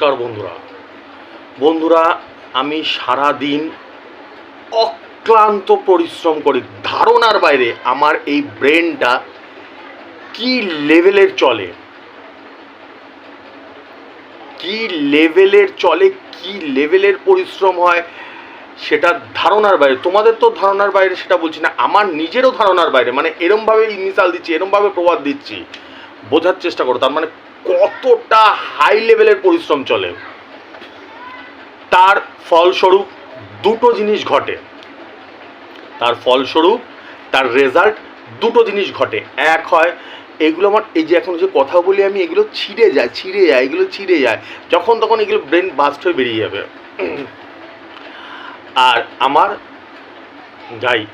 নমস্কার বন্ধুরা বন্ধুরা আমি সারা দিন অক্লান্ত পরিশ্রম করি। ধারণার বাইরে আমার এই ব্রেনটা কি লেভেলের চলে, কি লেভেলের পরিশ্রম হয় সেটা ধারণার বাইরে। তোমাদের তো ধারণার বাইরে সেটা বলছি না, আমার নিজেরও ধারণার বাইরে। মানে এরমভাবে মিসাল দিচ্ছি, এরমভাবে প্রবাদ দিচ্ছি, বোঝার চেষ্টা করো তার মানে কতটা হাই লেভেলের পরিশ্রম চলে। তার ফলস্বরূপ দুটো জিনিস ঘটে, তার রেজাল্ট দুটো জিনিস ঘটে। এক হয় এগুলো আমার এই যে এখন যে কথা বলি আমি, এগুলো ছিঁড়ে যায়, যখন তখন এগুলো ব্রেন বাস্ট হয়ে বেরিয়ে যাবে। আর আমার গাইড,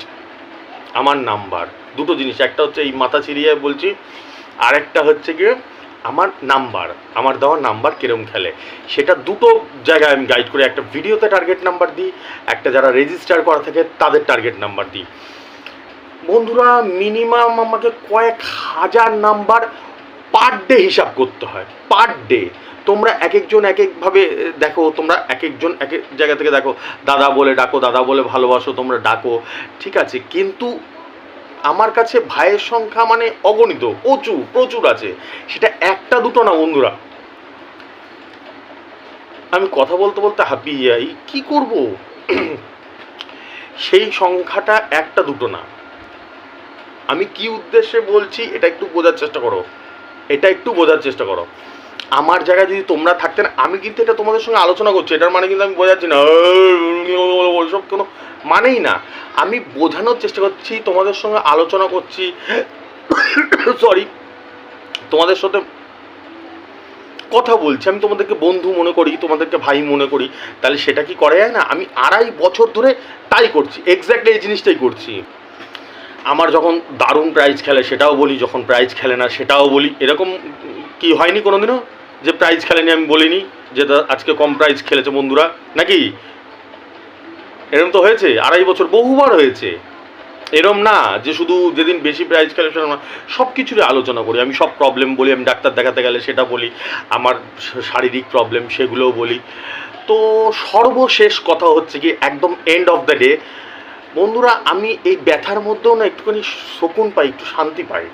আমার নাম্বার, দুটো জিনিস, একটা হচ্ছে এই মাথা ছিঁড়িয়ে বলছি, আর একটা হচ্ছে গিয়ে আমার নাম্বার, আমার দেওয়া নাম্বার কিরম খেলে সেটা দুটো জায়গায় আমি গাইড করি। একটা ভিডিওতে টার্গেট নাম্বার দিই, একটা যারা রেজিস্টার করা থাকে তাদের টার্গেট নাম্বার দিই। বন্ধুরা মিনিমাম আমাকে কয়েক হাজার নাম্বার পার ডে হিসাব করতে হয়, পার ডে। তোমরা এক একজন এক একভাবে দেখো, তোমরা এক একজন এক এক জায়গা থেকে দেখো, দাদা বলে ডাকো, দাদা বলে ভালোবাসো, তোমরা ডাকো, ঠিক আছে, কিন্তু আমার কাছে ভাইয়ের সংখ্যা মানে অগণিত, প্রচুর আছে। সেটা একটা দুটো না বন্ধুরা। আমি কথা বলতে বলতে হাঁপিয়ে যাই, কি করব। সেই সংখ্যাটা একটা দুটো না। আমি কি উদ্দেশ্যে বলছি এটা একটু বোঝার চেষ্টা করো, আমার জায়গায় যদি তোমরা থাকতে না, আমি কিন্তু এটা তোমাদের সঙ্গে আলোচনা করছি, এটার মানে কিন্তু আমি বোঝাচ্ছি না, ওইসব কোনো মানেই না। আমি বোঝানোর চেষ্টা করছি, তোমাদের সঙ্গে আলোচনা করছি, সরি, তোমাদের সাথে কথা বলছি, আমি তোমাদেরকে বন্ধু মনে করি, তোমাদেরকে ভাই মনে করি, তাহলে সেটা কি করা যায় না? আমি 2.5 বছর ধরে তাই করছি, এক্স্যাক্টলি এই জিনিসটাই করছি। আমার যখন দারুণ প্রাইজ খেলে সেটাও বলি, যখন প্রাইজ খেলে না সেটাও বলি। এরকম কি হয়নি কোনোদিনও যে প্রাইজ খেলেনি আমি বলিনি যে আজকে কম প্রাইজ খেলেছে বন্ধুরা, নাকি? এরম তো হয়েছে, 2.5 বছর বহুবার হয়েছে। এরম না যে শুধু যেদিন বেশি প্রাইজ খেলে সেরকম না, সব কিছুরই আলোচনা করি আমি, সব প্রবলেম বলি, আমি ডাক্তার দেখাতে গেলে সেটা বলি, আমার শারীরিক প্রবলেম সেগুলোও বলি। তো সর্বশেষ কথা হচ্ছে কি, একদম এন্ড অফ দ্য ডে বন্ধুরা, আমি এই ব্যথার মধ্যেও না একটুখানি শকুন পাই, একটু শান্তি পাই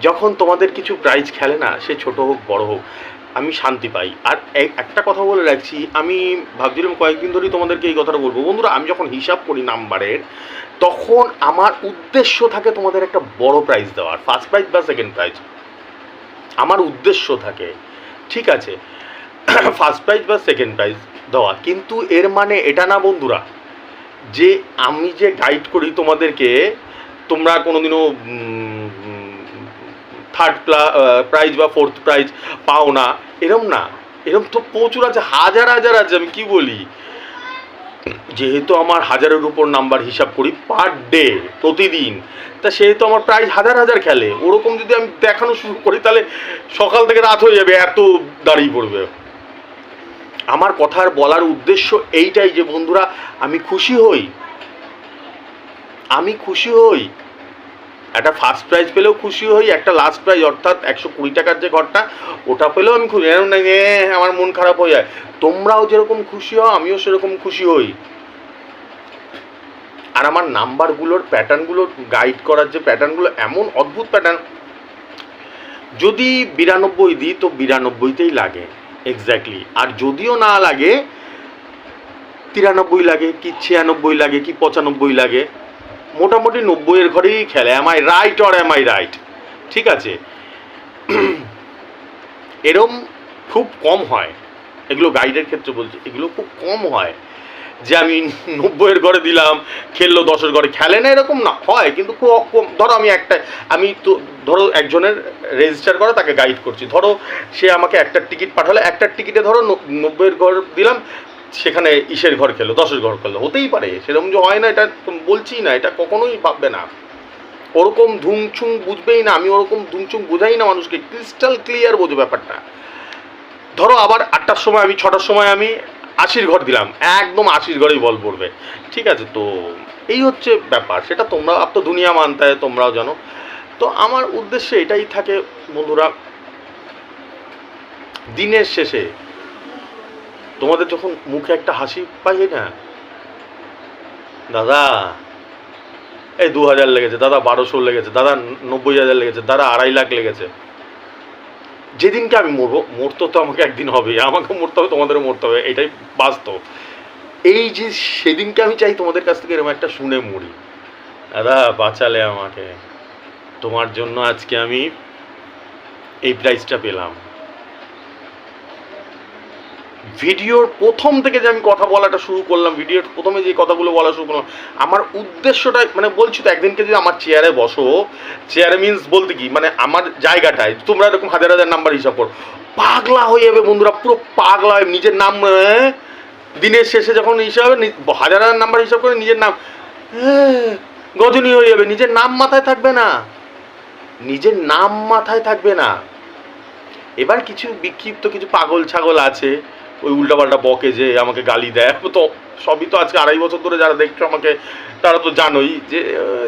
যখন তোমাদের কিছু প্রাইজ খেলে না, সে ছোট হোক বড় হোক, আমি শান্তি পাই। আর একটা কথা বলে রাখছি, আমি ভাবছিলাম কয়েকদিন ধরেই তোমাদেরকে এই কথাটা বলবো বন্ধুরা, আমি যখন হিসাব করি নাম্বারের, তখন আমার উদ্দেশ্য থাকে তোমাদের একটা বড় প্রাইজ দেওয়ার, ফার্স্ট প্রাইজ বা সেকেন্ড প্রাইজ আমার উদ্দেশ্য থাকে, ঠিক আছে, ফার্স্ট প্রাইজ বা সেকেন্ড প্রাইজ দেওয়া। কিন্তু এর মানে এটা না বন্ধুরা যে আমি যে গাইড করি তোমাদেরকে, তোমরা কোনোদিনও থার্ড প্রাইজ বা ফোর্থ প্রাইজ পাও না, এরম না। এরম তো প্রচুর আছে, হাজার আছে। আমি কি বলি, যেহেতু আমার 1000-এর উপর নাম্বার হিসাব করি পার ডে, প্রতিদিন, তা সেহেতু আমার প্রাইজ হাজার খেলে। ওরকম যদি আমি দেখানো শুরু করি তাহলে সকাল থেকে রাত হয়ে যাবে, এত দাঁড়িয়ে পড়বে। আমার কথার বলার উদ্দেশ্য এইটাই যে বন্ধুরা, আমি খুশি হই, একটা ফার্স্ট প্রাইজ পেলেও খুশি হই, একটা লাস্ট প্রাইজ অর্থাৎ 120 টাকার যে ঘরটা ওটা পেলেও আমি খুশি, এরকম না আমার মন খারাপ হয়ে যায়। তোমরাও যেরকম খুশি হও আমিও সেরকম খুশি হই। আর আমার নাম্বারগুলোর প্যাটার্নগুলো, গাইড করার যে প্যাটার্নগুলো, এমন অদ্ভুত প্যাটার্ন, যদি 92 দিই তো 92তেই লাগে এক্স্যাক্টলি, আর যদিও না লাগে 93 লাগে, কি 96 লাগে, কি 95 লাগে, মোটামুটি 90-এর ঘরেই খেলে। Am I right or am I right? ঠিক আছে, এরম খুব কম হয়, এগুলো গাইডের ক্ষেত্রে বলছি, এগুলো খুব কম হয় যে আমি 90-এর ঘরে দিলাম, খেললো 10-এর ঘরে, খেলে না এরকম না, হয় কিন্তু খুব কম। ধরো আমি তো ধরো একজনের রেজিস্টার করা, তাকে গাইড করছি, ধরো সে আমাকে একটা টিকিট পাঠালো, একটা টিকিটে ধরো 90-এর ঘর দিলাম, সেখানে ইসের ঘর খেলো, 10-এর ঘর খেলো, হতেই পারে, সেরকম যে হয় না এটা বলছি না, এটা কখনোই ভাববে না। ওরকম ধুমছুং বুঝবেই না, আমি ওরকম ধুমছুং বোঝাই না মানুষকে, ক্রিস্টাল ক্লিয়ার বোঝো ব্যাপারটা। ধরো আবার 8টার সময়, আমি 6টার সময় আমি 80-র ঘর দিলাম, একদম 80-র ঘরেই বল পড়বে, ঠিক আছে। তো এই হচ্ছে ব্যাপার, সেটা তোমরা আপ তো দুনিয়া মানতে হয়, তোমরাও জানো। তো আমার উদ্দেশ্য এটাই থাকে বন্ধুরা, দিনের শেষে তোমাদের যখন মুখে একটা হাসি পাই না, দাদা এই 2000 লেগেছে, দাদা 1200 লেগেছে, দাদা 90,000 লেগেছে, দাদা 2.5 লাখ লেগেছে, যেদিনকে আমি মরবো, মরতে তো আমাকে একদিন হবে, আমাকে মরতে হবে, তোমাদেরও মরতে হবে, এটাই বাস্তব। এই যে সেদিনকে আমি চাই তোমাদের কাছ থেকে এরকম একটা শুনে মরি, দাদা বাঁচালে আমাকে, তোমার জন্য আজকে আমি এই প্রাইজটা পেলাম। ভিডিওর প্রথম থেকে যে আমি কথা বলাটা শুরু করলাম, ভিডিওর প্রথমে যে কথাগুলো বলা শুরু করলাম, আমার উদ্দেশ্যটা মানে বলছি তো, একদিনকে যদি আমার চেয়ারে বসো, চেয়ারে মিন্স বলতে কি মানে আমার জায়গাটায় তোমরা এরকম হাজার হাজার নাম্বার হিসাব করো, পাগলা হয়ে যাবে বন্ধুরা, পুরো পাগলা হয়ে নিজের নাম দিনের শেষে যখন হিসাবে হাজার হাজার নাম্বার হিসাব করে নিজের নাম গজনী হয়ে যাবে, নিজের নাম মাথায় থাকবে না, নিজের নাম মাথায় থাকবে না। এবার কিছু বিক্ষিপ্ত কিছু পাগল ছাগল আছে, ওই উল্টাপাল্টা বকে যে আমাকে গালি দেয়, তো সবই তো আজকে 2.5 বছর ধরে যারা দেখছো আমাকে তারা তো জানোই যে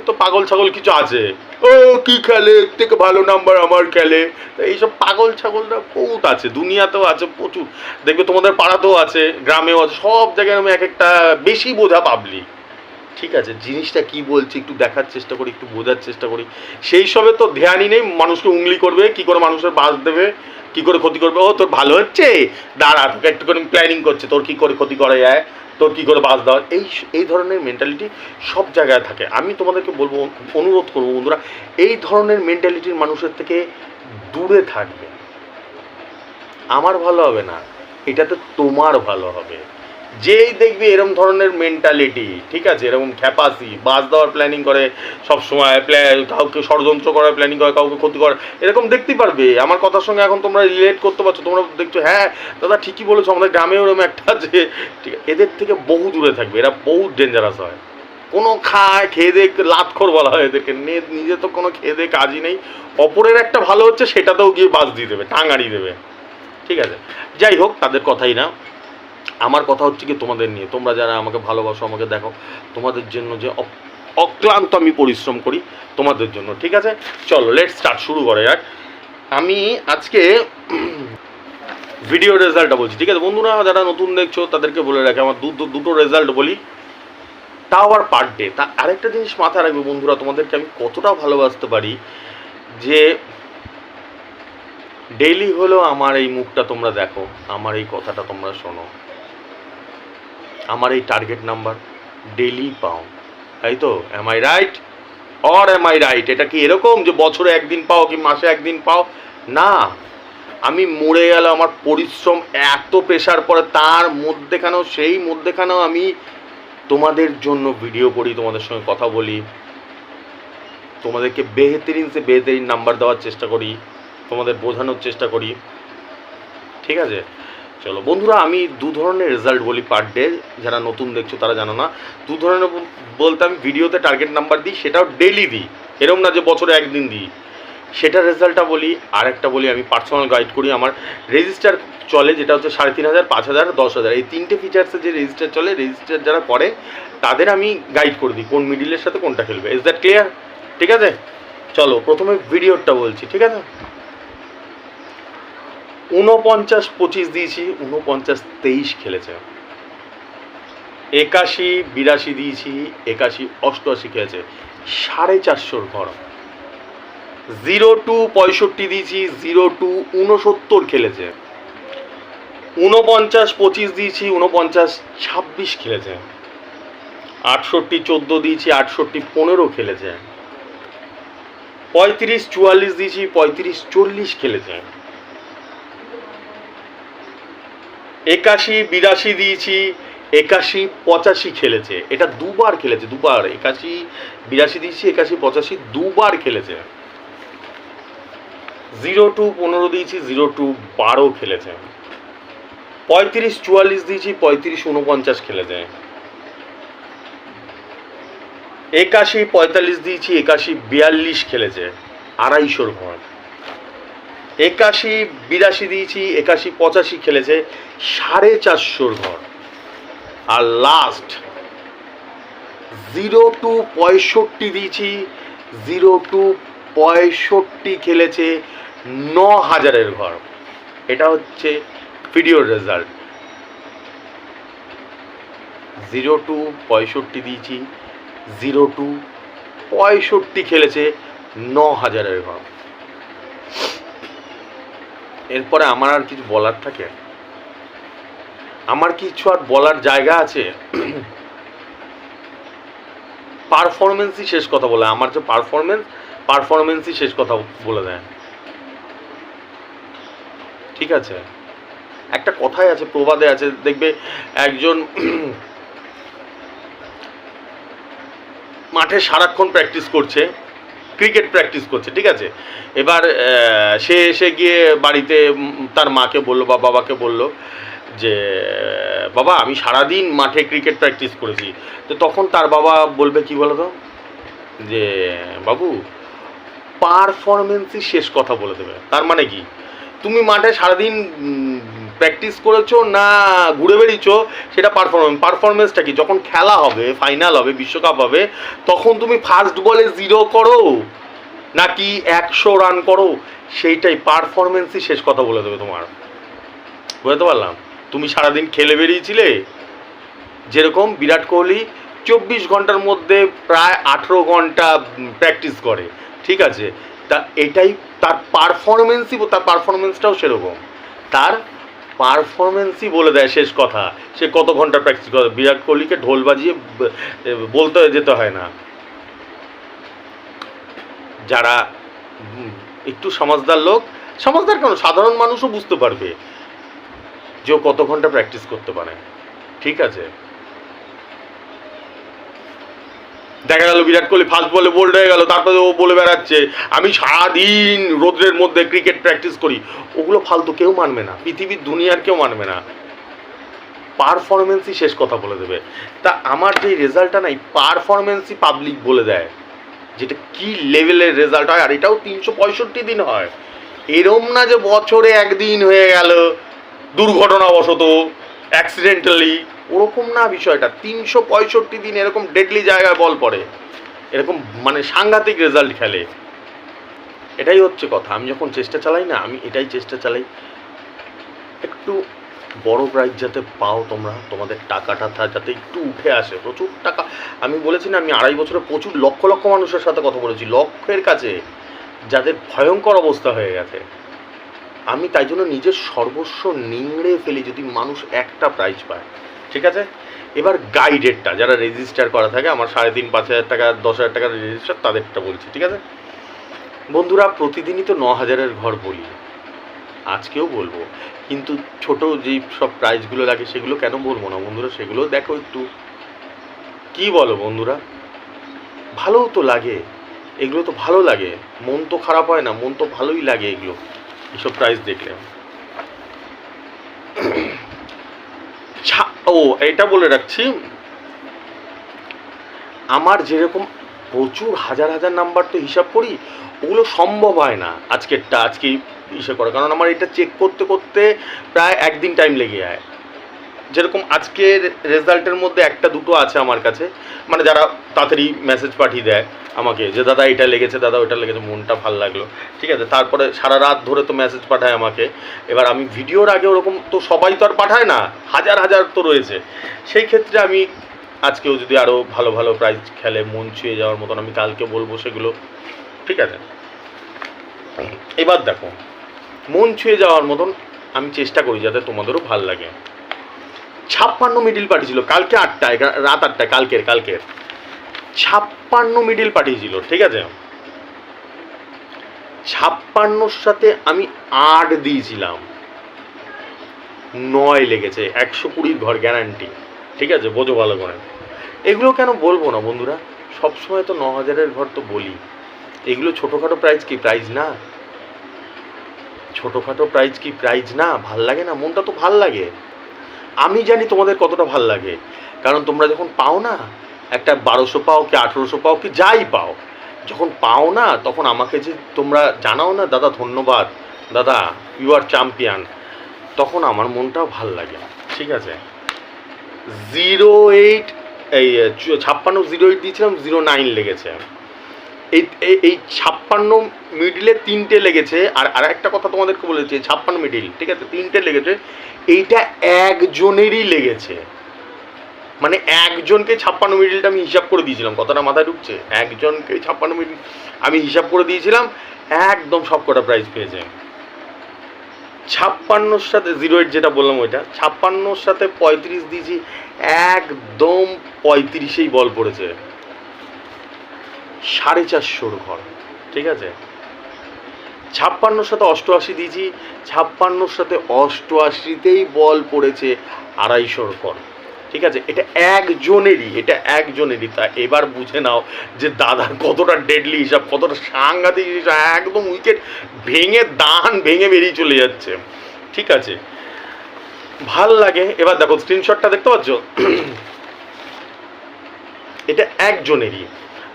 তো পাগল ছাগল কিছু আছে, ও কি খেলে থেকে ভালো নাম্বার আমার খেলে, তো এইসব পাগল ছাগলরা বহুত আছে, দুনিয়াতেও আছে প্রচুর, দেখবে তোমাদের পাড়াতেও আছে, গ্রামেও আছে, সব জায়গায় আমি এক একটা বেশি বোঝা পাবলিক। ঠিক আছে, জিনিসটা কি বলছি একটু দেখার চেষ্টা করি, একটু বোঝার চেষ্টা করি, সেই সবে তো ধ্যানই নেই, মানুষকে উংলি করবে, কি করে মানুষের বাস দেবে, কি করে ক্ষতি করবে, ও তোর ভালো হচ্ছে দাঁড়া, তোকে একটু করে প্ল্যানিং করছে তোর কি করে ক্ষতি করা যায়, তোর কি করে বাস দেওয়া, এই ধরনের মেন্টালিটি সব জায়গায় থাকে। আমি তোমাদেরকে বলবো, অনুরোধ করবো বন্ধুরা, এই ধরনের মেন্টালিটির মানুষের থেকে দূরে থাকবে, আমার ভালো হবে না, এটাতে তোমার ভালো হবে। যেই দেখবি এরকম ধরনের মেন্টালিটি, ঠিক আছে, এরকম খ্যাপাসি, বাস দেওয়ার প্ল্যানিং করে সবসময়, কাউকে ষড়যন্ত্র করার প্ল্যানিং করে, কাউকে ক্ষতি করে, এরকম দেখতেই পারবে। আমার কথার সঙ্গে এখন তোমরা রিলেট করতে পারছো, তোমরা দেখছো হ্যাঁ দাদা ঠিকই বলেছো, আমাদের গ্রামে ওরকম একটা আছে, ঠিক আছে, এদের থেকে বহু দূরে থাকবে, এরা বহু ডেঞ্জারাস হয়। কোনো খেয়ে দে লাতখোর বলা হয় এদেরকে, নিজে তো কোনো খেয়ে দে কাজই নেই, অপরের একটা ভালো হচ্ছে সেটাতেও গিয়ে বাস দিয়ে দেবে, টাঙাড়ি দেবে। ঠিক আছে, যাই হোক তাদের কথাই না, আমার কথা হচ্ছে কি তোমাদের নিয়ে, তোমরা যারা আমাকে ভালোবাসো, আমাকে দেখো, তোমাদের জন্য যে অক্লান্ত আমি পরিশ্রম করি তোমাদের জন্য। ঠিক আছে, চলো লেটস স্টার্ট, শুরু করে যাক। আমি আজকে ভিডিও রেজাল্টটা বলছি, ঠিক আছে বন্ধুরা, যারা নতুন দেখছো তাদেরকে বলে রাখি, আমার দুটো রেজাল্ট বলি, তাও আবার পার ডে। তা আরেকটা জিনিস মাথায় রাখবে বন্ধুরা, তোমাদেরকে আমি কতটা ভালোবাসতে পারি, যে ডেইলি হলো আমার এই মুখটা তোমরা দেখো, আমার এই কথাটা তোমরা শোনো, আমার এই টার্গেট নাম্বার ডেইলি পাও, তাই তো? Am I right or am I right? এটা কি এরকম যে বছরে একদিন পাও কি মাসে একদিন পাও? না, আমি মরে গেল আমার পরিশ্রম এত পেশার পরে, তার মধ্যেখানেও সেই মধ্যেখানেও আমি তোমাদের জন্য ভিডিও করি, তোমাদের সঙ্গে কথা বলি, তোমাদেরকে বেহতরিন সে বেহতরিন নাম্বার দেওয়ার চেষ্টা করি, তোমাদের বোঝানোর চেষ্টা করি। ঠিক আছে, চলো বন্ধুরা, আমি দু ধরনের রেজাল্ট বলি পার ডে, যারা নতুন দেখছো তারা জানো না। দু ধরনের বলতে আমি ভিডিওতে টার্গেট নাম্বার দিই, সেটাও ডেইলি দিই, এরকম না যে বছরে একদিন দিই, সেটা রেজাল্টটা বলি। আর একটা বলি, আমি পার্সোনাল গাইড করি, আমার রেজিস্টার চলে, যেটা হচ্ছে 3,500, 5,000, 10,000, এই তিনটে ফিচার্সের যে রেজিস্টার চলে, রেজিস্টার যারা করে তাদের আমি গাইড করে দিই কোন মিডিলের সাথে কোনটা খেলবে। Is that clear? ঠিক আছে, চলো প্রথমে ভিডিওটা বলছি, ঠিক আছে। 49-25 দিয়েছি, 49-23 খেলেছে। 81-82 দিয়েছি, 81-88 খেলেছে, 450 ঘর। 0-65 দিয়েছি, 0-69 খেলেছে। 49-25 দিয়েছি, 49-26 খেলেছে। 68-14 দিয়েছি, 68-15 খেলেছে। 35-44 দিয়েছি, 35-40 খেলেছে। 81-82 দিয়েছি, 81-85 খেলেছে, এটা দুবার খেলেছে, দুবার। 81-82 দিয়েছি, 81-85 দুবার খেলেছে। 0-15 দিয়েছি, 0-12 খেলেছে। 35-44 দিয়েছি, 35-49 খেলেছে। 81-45 দিয়েছি, 81-42 খেলেছে, 250 ঘর। 81-82 দিয়েছি, 81-85 খেলেছে, 450 ঘর। আর লাস্ট 0-65 দিয়েছি, 0-65 খেলেছে, 9,000 ঘর। এটা হচ্ছে ভিডিওর রেজাল্ট। 0 to 65 দিয়েছি, 0 to 65 খেলেছে 9,000-এর ঘর। এরপরে আমার আর কিছু বলার থাকে? আমার কিছু আর বলার জায়গা আছে? পারফরমেন্সই শেষ কথা বলে, আমার যে পারফরমেন্সই শেষ কথা বলে দেয়। ঠিক আছে, একটা কথাই আছে, প্রবাদে আছে, দেখবে একজন মাঠে সারাক্ষণ প্র্যাকটিস করছে, ক্রিকেট প্র্যাকটিস করছে, ঠিক আছে, এবার সে এসে গিয়ে বাড়িতে তার মাকে বললো বা বাবাকে বললো যে বাবা আমি সারাদিন মাঠে ক্রিকেট প্র্যাকটিস করেছি। তো তখন তার বাবা বলবে কি বলো তো, যে বাবু পারফরমেন্সই শেষ কথা বলে দেবে। তার মানে কি, তুমি মাঠে সারাদিন প্র্যাকটিস করেছো না ঘুরে বেরিয়েছো সেটা পারফরমেন্সটা কি, যখন খেলা হবে, ফাইনাল হবে, বিশ্বকাপ হবে, তখন তুমি ফার্স্ট বলে 0 করো নাকি 100 রান করো, সেইটাই পারফরমেন্সই শেষ কথা বলে দেবে তোমার। বুঝতে পারলাম? তুমি সারাদিন খেলে বেরিয়েছিলে, যেরকম বিরাট কোহলি 24 ঘন্টার মধ্যে প্রায় 18 ঘন্টা প্র্যাকটিস করে, ঠিক আছে, তা এটাই তার পারফরমেন্সটাও সেরকম, তার পারফরমেন্সই বলে দেয় শেষ কথা, সে কত ঘন্টা প্র্যাকটিস করে। বিরাট কোহলিকে ঢোল বাজিয়ে বলতে যেতে হয় না। যারা একটু সমাজদার লোক, সমাজদার কেন, সাধারণ মানুষও বুঝতে পারবে যে ও কত ঘন্টা প্র্যাকটিস করতে পারে। ঠিক আছে, দেখা গেল বিরাট কোহলি ফার্স্ট বলে বোল্ড হয়ে গেল, তারপরে ও বলে বেড়াচ্ছে আমি সারাদিন রোদ্রের মধ্যে ক্রিকেট প্র্যাকটিস করি। ওগুলো ফালতু, কেউ মানবে না, পৃথিবীর দুনিয়ার কেউ মানবে না। পারফরমেন্সই শেষ কথা বলে দেবে। তা আমার যে রেজাল্টটা নাই, পারফরমেন্সই পাবলিক বলে দেয় যেটা কি লেভেলের রেজাল্ট হয়। আর এটাও 365 দিন হয়, এরম না যে বছরে একদিন হয়ে গেল দুর্ঘটনাবশত, অ্যাক্সিডেন্টালি, ওরকম না বিষয়টা। 365 দিন এরকম ডেডলি জায়গায় বল পড়ে, এরকম মানে সাংঘাতিক রেজাল্ট খেলে। এটাই হচ্ছে কথা। আমি যখন চেষ্টা চালাই না, আমি এটাই চেষ্টা চালাই একটু বড় প্রাইজ যাতে পাও তোমরা, তোমাদের টাকাটা যাতে একটু উঠে আসে। প্রচুর টাকা, আমি বলেছি না, আমি 2.5 বছরে প্রচুর লক্ষ লক্ষ মানুষের সাথে কথা বলেছি, লক্ষের কাছে যাদের ভয়ঙ্কর অবস্থা হয়ে গেছে। আমি তাই জন্য নিজের সর্বস্ব নিংড়ে ফেলি যদি মানুষ একটা প্রাইজ পায়। ঠিক আছে, এবার গাইডেডটা যারা রেজিস্টার করা থাকে, আমার 3,500-5,000 টাকা 10,000 টাকার রেজিস্টার, তাদেরটা বলছি। ঠিক আছে বন্ধুরা, প্রতিদিনই তো 9,000-এর ঘর বলি, আজকেও বলবো, কিন্তু ছোট যেই সব প্রাইজগুলো লাগে সেগুলো কেন বলবো না বন্ধুরা, সেগুলো দেখো একটু। কি বলো বন্ধুরা, ভালোও তো লাগে, এগুলো তো ভালো লাগে, মন তো খারাপ হয় না, মন তো ভালোই লাগে এগুলো, এসব প্রাইজ দেখলে। ও এটা বলে রাখছি, আমার যেরকম প্রচুর হাজার হাজার নাম্বার তো হিসাব করি, ওগুলো সম্ভব হয় না আজকেই হিসাব করা, কারণ আমার এটা চেক করতে করতে প্রায় একদিন টাইম লেগে যায়। যেরকম আজকের রেজাল্টের মধ্যে একটা দুটো আছে আমার কাছে, মানে যারা তাড়াতাড়ি মেসেজ পাঠিয়ে দেয় আমাকে যে দাদা এটা লেগেছে, দাদা ওইটা লেগেছে, মনটা ভালো লাগলো, ঠিক আছে, তারপরে সারা রাত ধরে তো মেসেজ পাঠায় আমাকে। এবার আমি ভিডিওর আগে ওরকম তো সবাই তো আর পাঠায় না, হাজার হাজার তো রয়েছে। সেই ক্ষেত্রে আমি আজকেও যদি আরও ভালো ভালো প্রাইজ খেলে মন ছুঁয়ে যাওয়ার মতন, আমি কালকে বলবো সেগুলো। ঠিক আছে, এবার দেখো, মন ছুঁয়ে যাওয়ার মতন আমি চেষ্টা করি যাতে তোমাদেরও ভাল লাগে। 56 মিডিল পাঠিয়েছিল কালকে 8টায়, রাত 8টায়, কালকের 56 মিডিল পাঠিয়েছিল। ঠিক আছে, 56-র সাথে আমি 8 দিয়েছিলাম, 9 লেগেছে, 120 ঘর গ্যারান্টি। ঠিক আছে, বোঝো ভালো করে। এগুলো কেন বলবো না বন্ধুরা, সবসময় তো 9,000-এর ঘর তো বলি। এগুলো ছোটোখাটো প্রাইজ কি প্রাইজ না? ছোটোখাটো প্রাইজ কি প্রাইজ না? ভাল লাগে না? মনটা তো ভাল লাগে। আমি জানি তোমাদের কতটা ভাল লাগে, কারণ তোমরা যখন পাও না, একটা 1200 পাও কি 1800 পাও কি যাই পাও, যখন পাও না তখন আমাকে যে তোমরা জানাও না দাদা ধন্যবাদ, দাদা ইউ আর চ্যাম্পিয়ন, তখন আমার মনটাও ভাল লাগে। ঠিক আছে, 08 এই 56 08 দিয়েছিলাম, 09 লেগেছে। এই 56 মিডিলে 3টে লেগেছে। আর একটা কথা তোমাদেরকে বলেছি, 56 মিডিল, ঠিক আছে, 3টে লেগেছে, এইটা একজনেরই লেগেছে, মানে একজনকে 56 মিডিলটা আমি হিসাব করে দিয়েছিলাম, কথাটা মাথায় ঢুকছে? একজনকে 56 মিডিল আমি হিসাব করে দিয়েছিলাম, একদম সব কটা প্রাইজ পেয়েছে। 56-র সাথে 08 যেটা বললাম ওইটা, 56-র সাথে 35 দিয়েছি, একদম 35-এই বল পড়েছে। 450 ঘর, ঠিক আছে। 56-র সাথে 88 দিয়েছি, 56-র সাথে 88তেই বল পড়েছে 250 ঘর, ঠিক আছে। এটা একজনেরই। তা এবার বুঝে নাও যে দাদার কতটা ডেডলি হিসাব, কতটা সাংঘাতিক হিসাব, একদম উইকেট ভেঙে ভেঙে বেরিয়ে চলে যাচ্ছে, ঠিক আছে। ভাল লাগে। এবার দেখো স্ক্রিনশটটা দেখতে পাচ্ছ, এটা একজনেরই।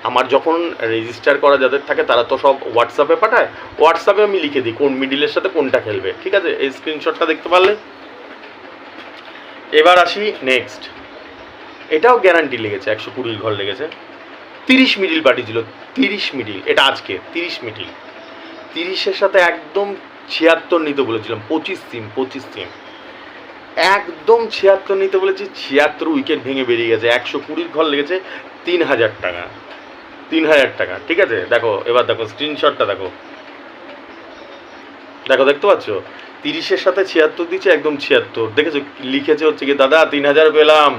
আমার যখন রেজিস্টার করা যাদের থাকে তারা তো সব হোয়াটসঅ্যাপে পাঠায়, হোয়াটসঅ্যাপে আমি লিখে দিই কোন মিডিলের সাথে কোনটা খেলবে, ঠিক আছে। এই স্ক্রিনশটটা দেখতে পারলে। এবার আসি নেক্সট, এটাও গ্যারান্টি লেগেছে, 120 ঘর লেগেছে। 30 মিডিল পাঠিয়েছিল, 30 মিডিল, এটা আজকে 30 মিডিল। 30-এর সাথে একদম 76 নিতে বলেছিলাম, 25 সিম একদম 76 নিতে বলেছি, 76 উইকেট ভেঙে বেরিয়ে গেছে। 120 ঘর লেগেছে, 3000 টাকা, 3000 টাকা, ঠিক আছে। দেখো এবার দেখো স্ক্রিনশটটা দেখো, দেখতে পাচ্ছ 30-এর সাথে 76 দিচ্ছে, একদম 76 দেখেছো, লিখেছে হচ্ছে কি দাদা 3000 পেলাম,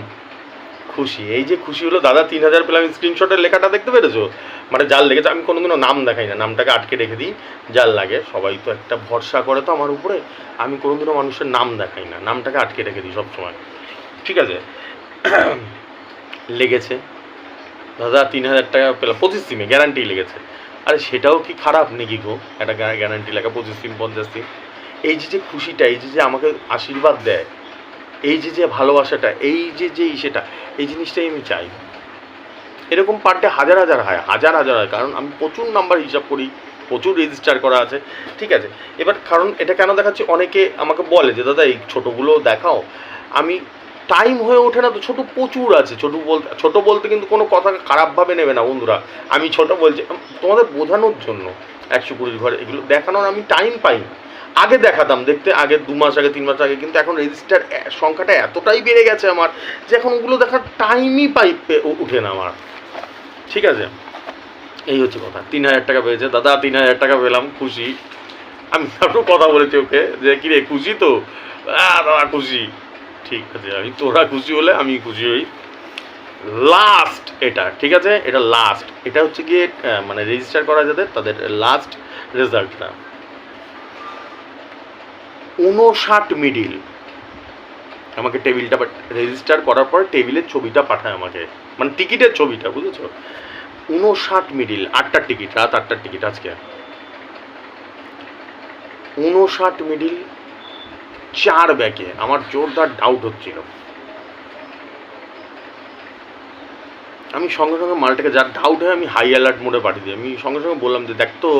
খুশি। এই যে খুশি হলো দাদা 3000 পেলাম, স্ক্রিনশটের লেখাটা দেখতে পেরেছো? মানে যার লেগেছে, আমি কোনোদিনও নাম দেখাই না, নামটাকে আটকে রেখে দিই, যার লাগে। সবাই তো একটা ভরসা করে তো আমার উপরে, আমি কোনোদিনও মানুষের নাম দেখাই না, নামটাকে আটকে রেখে দিই সবসময়, ঠিক আছে। লেগেছে দাদা 3000 টাকা পেলাম, 25 সিমে গ্যারান্টি লেগেছে। আরে সেটাও কি খারাপ নাকি গো, একটা গ্যারান্টি লেখা 25 সিম 50 সিম। এই যে খুশিটা, এই যে আমাকে আশীর্বাদ দেয়, এই যে ভালোবাসাটা, এই যে সেটা, এই জিনিসটাই আমি চাই। এরকম পার ডে হাজার হয়, কারণ আমি প্রচুর নাম্বার হিসাব করি, প্রচুর রেজিস্টার করা আছে, ঠিক আছে। এবার কারণ এটা কেন দেখাচ্ছি, অনেকে আমাকে বলে যে দাদা এই ছোটোগুলো দেখাও, আমি টাইম হয়ে ওঠে না তো। ছোটো প্রচুর আছে, ছোটো বলতে কিন্তু কোনো কথা খারাপভাবে নেবে না বন্ধুরা, আমি ছোটো বলছি তোমাদের বোঝানোর জন্য। 120 ঘরে এগুলো দেখানোর আমি টাইম পাই না। আগে দেখাতাম, দেখতে আগে 2 মাস আগে 3 মাস আগে, কিন্তু এখন রেজিস্টার সংখ্যাটা এতটাই বেড়ে গেছে আমার, যে এখন ওগুলো দেখার টাইমই উঠে না আমার, ঠিক আছে। এই হচ্ছে কথা। 3000 টাকা পেয়েছে দাদা, 3000 টাকা পেলাম, খুশি। আমি আরও কথা বলেছি ওকে যে কিরে খুশি তো, দাদা খুশি, ঠিক আছে, আমি তোরা খুশি হলে আমি খুশি হই। লাস্ট এটা, ঠিক আছে, এটা লাস্ট, এটা হচ্ছে গিয়ে মানে রেজিস্টার করা যাদের তাদের লাস্ট রেজাল্টটা 59 মিডিল। আমাকে টেবিলটা রেজিস্টার করার পর টেবিলের ছবিটা পাঠায় আমাকে, মানে টিকিটের ছবিটা, বুঝেছো। 59 মিডিল, 8টার টিকিট, রাত 8টার টিকিট আজকে। 59 মিডিল 4 ব্যাকে, আমার জোরদার ডাউট হচ্ছিল। আমি সঙ্গে সঙ্গে মালটাকে, যার ডাউট হয় আমি হাই অ্যালার্ট মোডে পাঠিয়ে দিই। আমি সঙ্গে সঙ্গে বললাম যে দেখ তো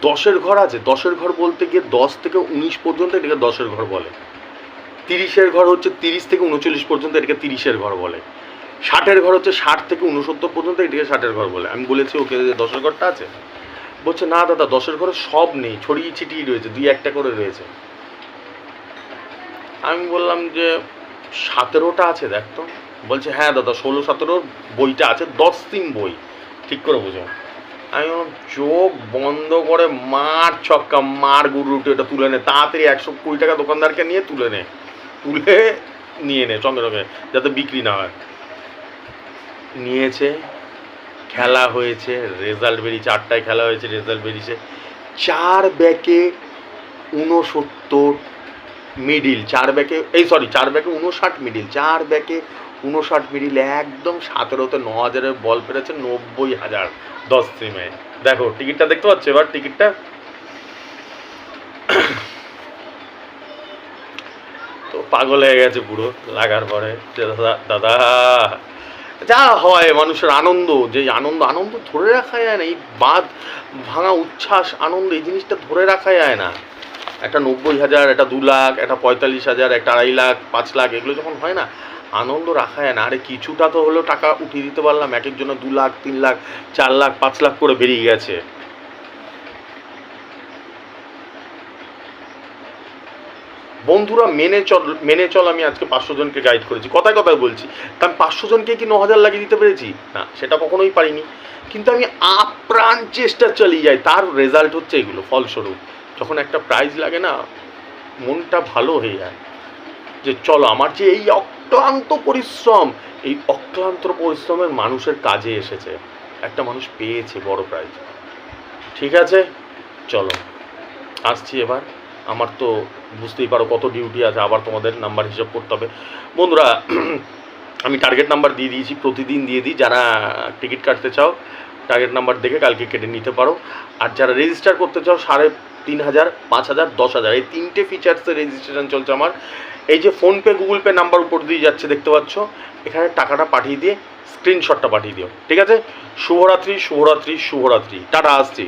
10-এর ঘর আছে, 10-এর ঘর বলতে গিয়ে 10 থেকে 19 পর্যন্ত এটাকে 10-এর ঘর বলে। 30-এর ঘর হচ্ছে 30 থেকে 39 পর্যন্ত, এটাকে 30-এর ঘর বলে। 60-এর ঘর হচ্ছে 60 থেকে 69 পর্যন্ত, এটাকে 60-এর ঘর বলে। আমি বলেছি ওকে যে 10-এর ঘরটা আছে, বলছে না দাদা 10-এর ঘরে সব নেই, ছড়িয়ে ছিটিয়ে রয়েছে, 2-1টা করে রয়েছে। আমি বললাম যে 17টা আছে দেখ তো, বলছে হ্যাঁ দাদা 16-17 বইটা আছে, 10 সিম বই, ঠিক করে বুঝো। আমি বললাম চোখ বন্ধ করে মার ছক্কা, মার গুরুটে, এটা তুলে নে তাড়াতাড়ি, 120 টাকা দোকানদারকে নিয়ে তুলে নিয়ে নে সঙ্গে সঙ্গে, যাতে বিক্রি না হয়। নিয়েছে, খেলা হয়েছে, রেজাল্ট বেরিয়েছে, 8টায় খেলা হয়েছে, রেজাল্ট বেরিয়েছে 4 ব্যাকে 69 মিডিল, 4 ব্যাকে 59 মিডিল, 4 ব্যাকে 59 মিডিল, একদম 17তে 9000-এর বল পেরেছে, 90,000 10 সিমে। দেখো টিকিটটা দেখতে পাচ্ছ, এবার টিকিটটা তো পাগল হয়ে গেছে পুরো লাগার পরে, যে দাদা দাদা যা হয় মানুষের আনন্দ, যে আনন্দ ধরে রাখা যায় না, এই বাঁধ ভাঙা উচ্ছ্বাস আনন্দ, এই জিনিসটা ধরে রাখা যায় না। একটা 90,000, একটা 2 লাখ, একটা 45,000, একটা 2.5 লাখ, 5 লাখ, এগুলো যখন হয় না, আনন্দ রাখা যায় না। আরে কিছুটা তো হলেও টাকা উঠিয়ে দিতে পারলাম, এক একজনে 2 লাখ, 3 লাখ, 4 লাখ, 5 লাখ করে বেরিয়ে গেছে। বন্ধুরা মেনে চল আমি আজকে 500 জনকে গাইড করেছি, কথায় কথায় বলছি। তা আমি 500 জনকে কি 9000 লাগিয়ে দিতে পেরেছি? না, সেটা কখনোই পারিনি। কিন্তু আমি আপ্রাণ চেষ্টা চালিয়ে যাই, তার রেজাল্ট হচ্ছে এগুলো। ফলস্বরূপ যখন একটা প্রাইজ লাগে না, মনটা ভালো হয়ে যায় যে চলো আমার যে এই অক্লান্ত পরিশ্রম, এই অক্লান্ত পরিশ্রমের মানুষের কাজে এসেছে, একটা মানুষ পেয়েছে বড় প্রাইজ। ঠিক আছে, চলো আসছি এবার। আমার তো বুঝতেই পারো কত ডিউটি আছে, আবার তোমাদের নাম্বার হিসাব করতে হবে। বন্ধুরা আমি টার্গেট নাম্বার দিয়ে দিয়েছি, প্রতিদিন দিয়ে দিই। যারা টিকিট কাটতে চাও টার্গেট নাম্বার দেখে কালকে কেটে নিতে পারো। আর যারা রেজিস্টার করতে চাও 3500, 5000, 10000 এই 3টে ফিচার্সের রেজিস্ট্রেশন চলছে আমার। এই যে ফোনপে গুগল পে নাম্বার উপর দিয়ে যাচ্ছে দেখতে পাচ্ছ, এখানে টাকাটা পাঠিয়ে দিয়ে স্ক্রিনশটটা পাঠিয়ে দিও। ঠিক আছে, শুভরাত্রি শুভরাত্রি শুভরাত্রি, টাটা, আসছি।